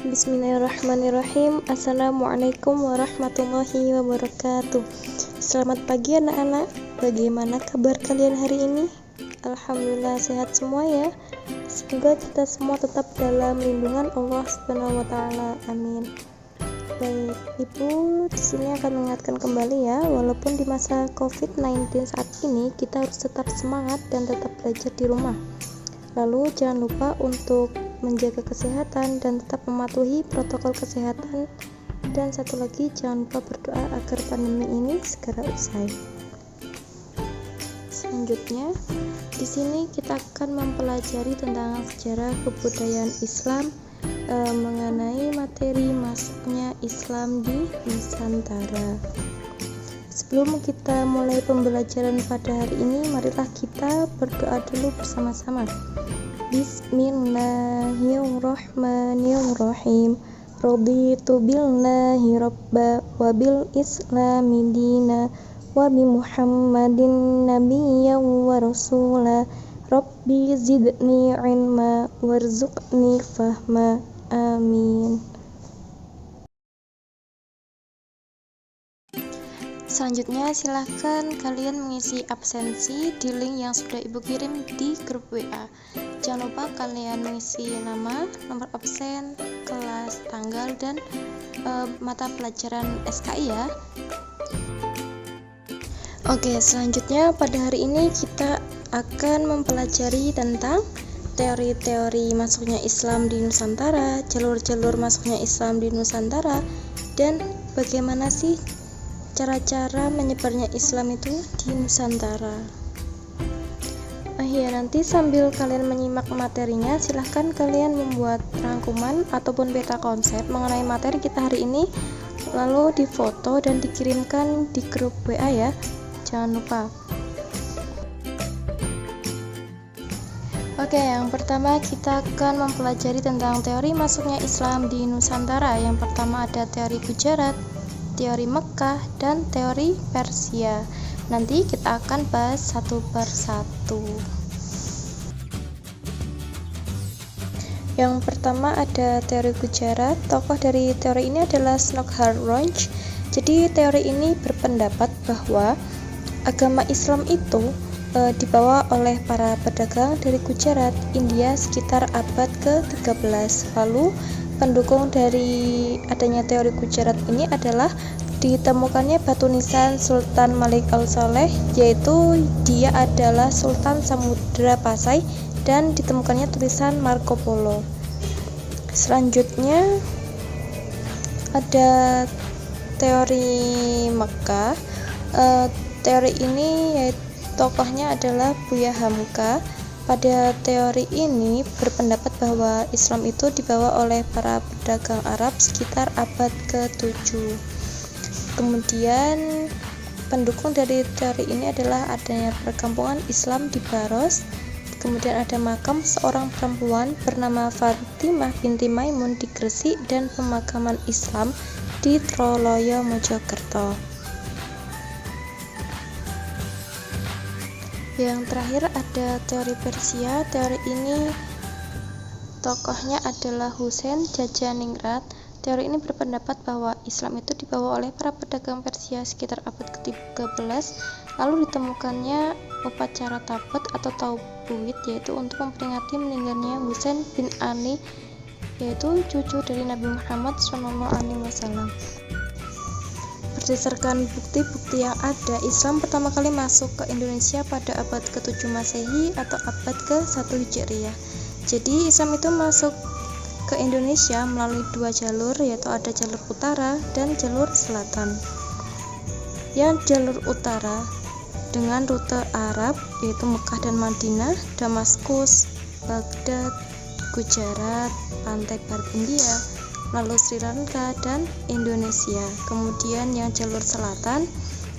Bismillahirrahmanirrahim. Assalamualaikum warahmatullahi wabarakatuh. Selamat pagi anak-anak. Bagaimana kabar kalian hari ini? Alhamdulillah sehat semua ya. Semoga kita semua tetap dalam lindungan Allah Subhanahu wa taala. Amin. Baik, Ibu di sini akan mengingatkan kembali ya, walaupun di masa COVID-19 saat ini kita harus tetap semangat dan tetap belajar di rumah. Lalu jangan lupa untuk menjaga kesehatan dan tetap mematuhi protokol kesehatan. Dan satu lagi, jangan lupa berdoa agar pandemi ini segera usai. Selanjutnya, di sini kita akan mempelajari tentang sejarah kebudayaan Islam mengenai materi masuknya Islam di Nusantara. Sebelum kita mulai pembelajaran pada hari ini, marilah kita berdoa dulu bersama-sama. Bismillahirrahmanirrahim. Raditu billahi rabba wa bil islami dina wa bi Muhammadin nabiyyan wa rasula. Rabbi zidni ilma warzuqni fahma. Amin. Selanjutnya silahkan kalian mengisi absensi di link yang sudah Ibu kirim di grup WA. Jangan lupa kalian mengisi nama, nomor absen, kelas, tanggal, dan mata pelajaran SKI ya. Oke, selanjutnya pada hari ini kita akan mempelajari tentang teori-teori masuknya Islam di Nusantara, jalur-jalur masuknya Islam di Nusantara, dan bagaimana sih cara-cara menyebarnya Islam itu di Nusantara. Ya, nanti sambil kalian menyimak materinya, silahkan kalian membuat rangkuman ataupun peta konsep mengenai materi kita hari ini, lalu difoto dan dikirimkan di grup WA ya. Jangan lupa. Oke, yang pertama kita akan mempelajari tentang teori masuknya Islam di Nusantara. Yang pertama ada teori Gujarat, teori Mekah, dan teori Persia. Nanti kita akan bahas satu per satu. Yang pertama ada teori Gujarat. Tokoh dari teori ini adalah Snokar Ronch. Jadi teori ini berpendapat bahwa agama Islam itu dibawa oleh para pedagang dari Gujarat, India sekitar abad ke-13. Lalu pendukung dari adanya teori Gujarat ini adalah ditemukannya batu nisan Sultan Malik al-Saleh, yaitu dia adalah Sultan Samudra Pasai, dan ditemukannya tulisan Marco Polo. Selanjutnya ada teori Mekah. Teori ini yaitu tokohnya adalah Buya Hamka. Pada teori ini berpendapat bahwa Islam itu dibawa oleh para pedagang Arab sekitar abad ke-7. Kemudian pendukung dari teori ini adalah adanya perkampungan Islam di Baros. Kemudian ada makam seorang perempuan bernama Fatimah binti Maimun di Gresik, dan pemakaman Islam di Troloyo Mojokerto. Yang terakhir ada teori Persia. Teori ini tokohnya adalah Husain Jajaningrat. Teori ini berpendapat bahwa Islam itu dibawa oleh para pedagang Persia sekitar abad ke-13. Lalu ditemukannya upacara Tabut atau Taubuid, yaitu untuk memperingati meninggalnya Husain bin Ali, yaitu cucu dari Nabi Muhammad SAW. Berdasarkan bukti-bukti yang ada, Islam pertama kali masuk ke Indonesia pada abad ke-7 Masehi atau abad ke-1 Hijriah. Jadi Islam itu masuk ke Indonesia melalui dua jalur, yaitu ada jalur utara dan jalur selatan. Yang jalur utara dengan rute Arab, yaitu Mekah dan Madinah, Damaskus, Baghdad, Gujarat, pantai barat India, lalu Sri Lanka dan Indonesia. Kemudian yang jalur selatan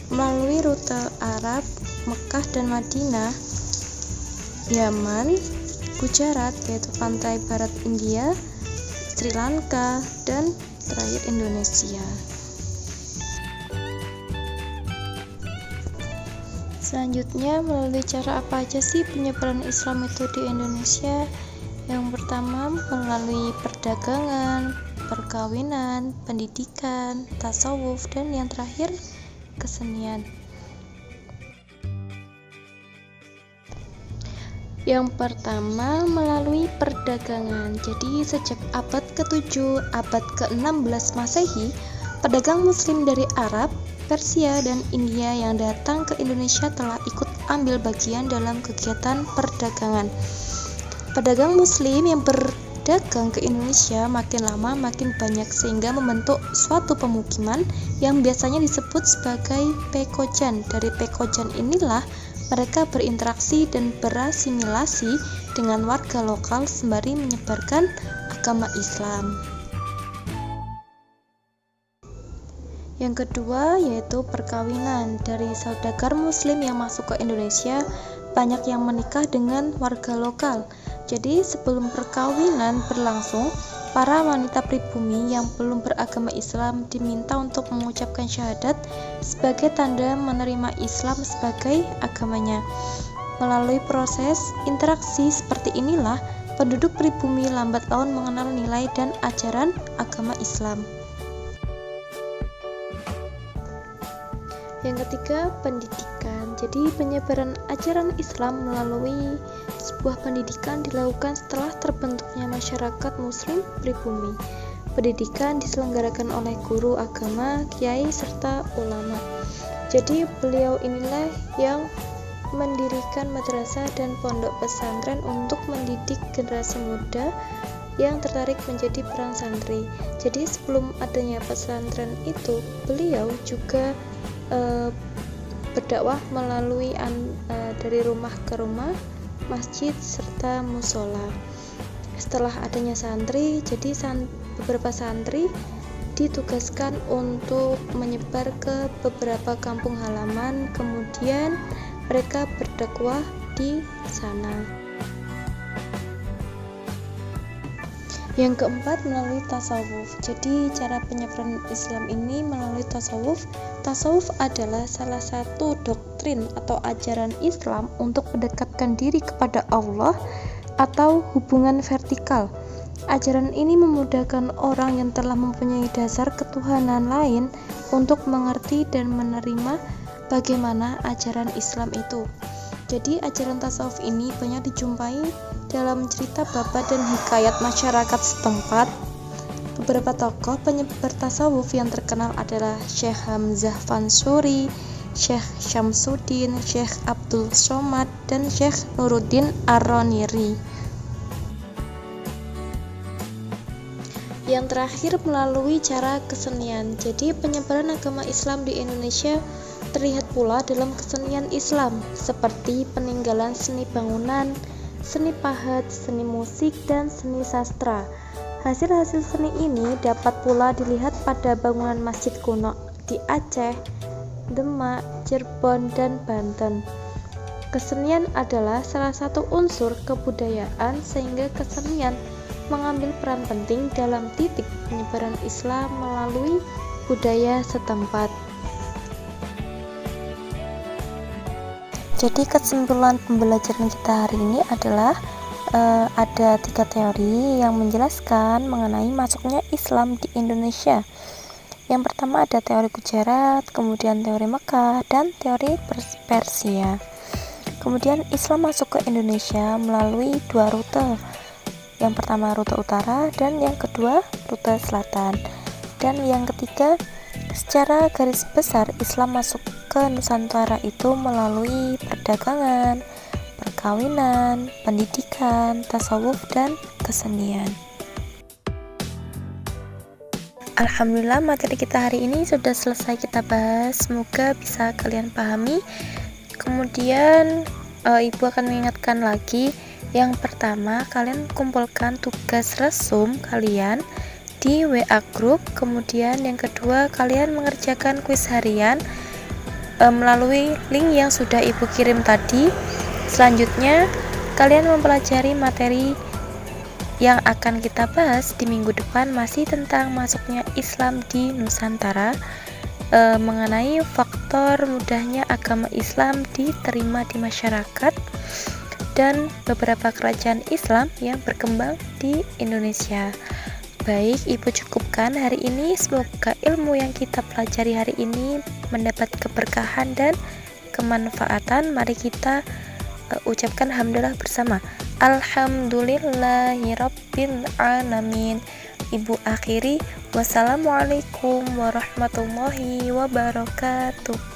melalui rute Arab, Mekah dan Madinah, Yaman, Gujarat, yaitu pantai barat India, Sri Lanka, dan terakhir Indonesia. Selanjutnya, melalui cara apa aja sih penyebaran Islam itu di Indonesia? Yang pertama, melalui perdagangan, perkawinan, pendidikan, tasawuf, dan yang terakhir kesenian. Yang pertama melalui perdagangan. Jadi sejak abad ke-7, abad ke-16 Masehi, pedagang muslim dari Arab, Persia, dan India yang datang ke Indonesia telah ikut ambil bagian dalam kegiatan perdagangan. Pedagang muslim yang berdagang ke Indonesia makin lama makin banyak sehingga membentuk suatu pemukiman yang biasanya disebut sebagai pekojan. Dari pekojan inilah mereka berinteraksi dan berasimilasi dengan warga lokal sembari menyebarkan agama Islam. Yang kedua yaitu perkawinan. Dari saudagar muslim yang masuk ke Indonesia, banyak yang menikah dengan warga lokal. Jadi sebelum perkawinan berlangsung, para wanita pribumi yang belum beragama Islam diminta untuk mengucapkan syahadat sebagai tanda menerima Islam sebagai agamanya. Melalui proses interaksi seperti inilah, penduduk pribumi lambat laun mengenal nilai dan ajaran agama Islam. Yang ketiga, pendidikan. Jadi penyebaran ajaran Islam melalui sebuah pendidikan dilakukan setelah terbentuknya masyarakat muslim pribumi. Pendidikan diselenggarakan oleh guru agama, kiai, serta ulama. Jadi beliau inilah yang mendirikan madrasah dan pondok pesantren untuk mendidik generasi muda yang tertarik menjadi peran santri. Jadi sebelum adanya pesantren itu, beliau juga berdakwah melalui dari rumah ke rumah, masjid, serta musola. Setelah adanya santri, jadi beberapa santri ditugaskan untuk menyebar ke beberapa kampung halaman, kemudian mereka berdakwah di sana. Yang keempat, melalui tasawuf. Jadi cara penyebaran Islam ini melalui tasawuf. Tasawuf adalah salah satu doktrin atau ajaran Islam untuk mendekatkan diri kepada Allah atau hubungan vertikal. Ajaran ini memudahkan orang yang telah mempunyai dasar ketuhanan lain untuk mengerti dan menerima bagaimana ajaran Islam itu. Jadi ajaran tasawuf ini banyak dijumpai dalam cerita babat dan hikayat masyarakat setempat. Beberapa tokoh penyebar tasawuf yang terkenal adalah Syekh Hamzah Fansuri, Syekh Syamsuddin, Syekh Abdul Somad, dan Syekh Nuruddin Ar-Roniri. Yang terakhir melalui cara kesenian. Jadi penyebaran agama Islam di Indonesia terlihat pula dalam kesenian Islam seperti peninggalan seni bangunan, seni pahat, seni musik, dan seni sastra. Hasil-hasil seni ini dapat pula dilihat pada bangunan masjid kuno di Aceh, Demak, Cirebon, dan Banten. Kesenian adalah salah satu unsur kebudayaan sehingga kesenian mengambil peran penting dalam titik penyebaran Islam melalui budaya setempat. Jadi kesimpulan pembelajaran kita hari ini adalah ada 3 teori yang menjelaskan mengenai masuknya Islam di Indonesia. Yang pertama ada teori Gujarat, kemudian teori Mekah, dan teori Persia. Kemudian Islam masuk ke Indonesia melalui 2 rute. Yang pertama rute utara dan yang kedua rute selatan. Dan yang ketiga, secara garis besar Islam masuk ke Nusantara itu melalui perdagangan, perkawinan, pendidikan, tasawuf, dan kesenian. Alhamdulillah materi kita hari ini sudah selesai kita bahas. Semoga bisa kalian pahami. Kemudian Ibu akan mengingatkan lagi. Yang pertama, kalian kumpulkan tugas resum kalian di WA group. Kemudian yang kedua, kalian mengerjakan kuis harian melalui link yang sudah Ibu kirim tadi. Selanjutnya, kalian mempelajari materi yang akan kita bahas di minggu depan masih tentang masuknya Islam di Nusantara, mengenai faktor mudahnya agama Islam diterima di masyarakat dan beberapa kerajaan Islam yang berkembang di Indonesia. Baik, Ibu cukupkan hari ini. Semoga ilmu yang kita pelajari hari ini mendapat keberkahan dan kemanfaatan. Mari kita ucapkan alhamdulillah bersama. Alhamdulillahirabbil alamin. Ibu akhiri, wassalamualaikum warahmatullahi wabarakatuh.